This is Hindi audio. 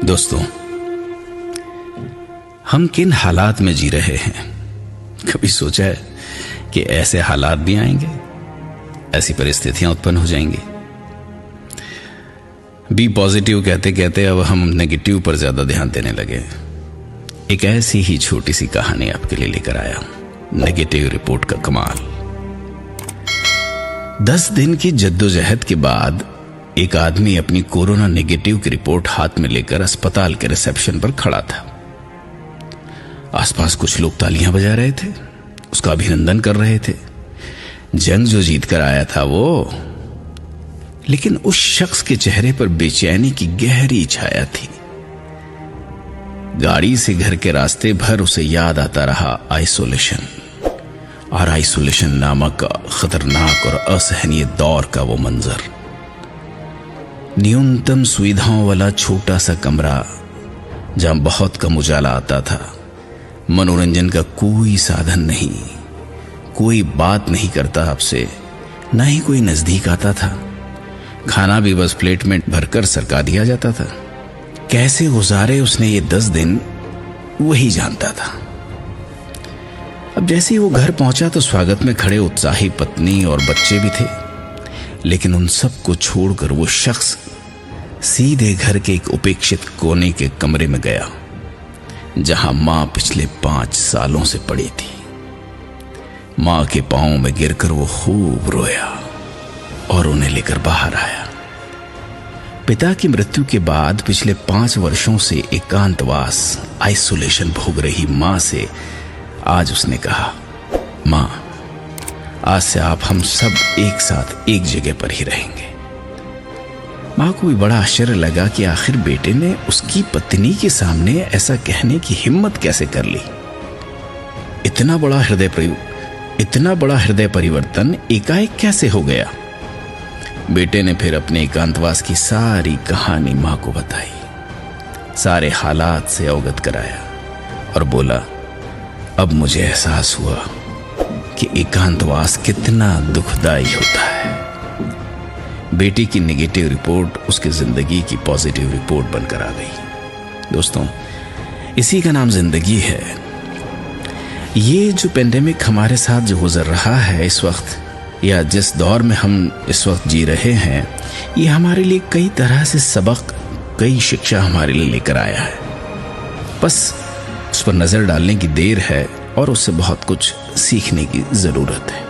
दोस्तों, हम किन हालात में जी रहे हैं, कभी सोचा है कि ऐसे हालात भी आएंगे, ऐसी परिस्थितियां उत्पन्न हो जाएंगी। बी पॉजिटिव कहते कहते अब हम नेगेटिव पर ज्यादा ध्यान देने लगे। एक ऐसी ही छोटी सी कहानी आपके लिए लेकर आया हूं, नेगेटिव रिपोर्ट का कमाल। 10 दिन की जद्दोजहद के बाद एक आदमी अपनी कोरोना नेगेटिव की रिपोर्ट हाथ में लेकर अस्पताल के रिसेप्शन पर खड़ा था। आसपास कुछ लोग तालियां बजा रहे थे, उसका अभिनंदन कर रहे थे। जंग जो जीत कर आया था वो, लेकिन उस शख्स के चेहरे पर बेचैनी की गहरी छाया थी। गाड़ी से घर के रास्ते भर उसे याद आता रहा आइसोलेशन, और आइसोलेशन नामक खतरनाक और असहनीय दौर का वो मंजर। न्यूनतम सुविधाओं वाला छोटा सा कमरा जहां बहुत कम उजाला आता था, मनोरंजन का कोई साधन नहीं, कोई बात नहीं करता आपसे, ना ही कोई नजदीक आता था। खाना भी बस प्लेट में भरकर सरका दिया जाता था। कैसे गुजारे उसने ये 10 दिन, वही जानता था। अब जैसे ही वो घर पहुंचा तो स्वागत में खड़े उत्साही पत्नी और बच्चे भी थे, लेकिन उन सब को छोड़कर वो शख्स सीधे घर के एक उपेक्षित कोने के कमरे में गया, जहां मां पिछले 5 सालों से पड़ी थी। मां के पांवों में गिरकर वो खूब रोया और उन्हें लेकर बाहर आया। पिता की मृत्यु के बाद पिछले 5 वर्षों से एकांतवास, आइसोलेशन भोग रही मां से आज उसने कहा, मां, आज से आप हम सब एक साथ एक जगह पर ही रहेंगे। मां को भी बड़ा आश्चर्य लगा कि आखिर बेटे ने उसकी पत्नी के सामने ऐसा कहने की हिम्मत कैसे कर ली। इतना बड़ा हृदय परिवर्तन एकाएक कैसे हो गया। बेटे ने फिर अपने एकांतवास की सारी कहानी मां को बताई, सारे हालात से अवगत कराया और बोला, अब मुझे एहसास हुआ कि एकांतवास कितना दुखदाई होता है। बेटी की नेगेटिव रिपोर्ट उसकी जिंदगी की पॉजिटिव रिपोर्ट बनकर आ गई। दोस्तों, इसी का नाम जिंदगी है। ये जो पेंडेमिक हमारे साथ जो गुजर रहा है इस वक्त, या जिस दौर में हम इस वक्त जी रहे हैं, ये हमारे लिए कई तरह से सबक, कई शिक्षा हमारे लिए लेकर आया है। बस उस पर नजर डालने की देर है और उससे बहुत कुछ सीखने की जरूरत है।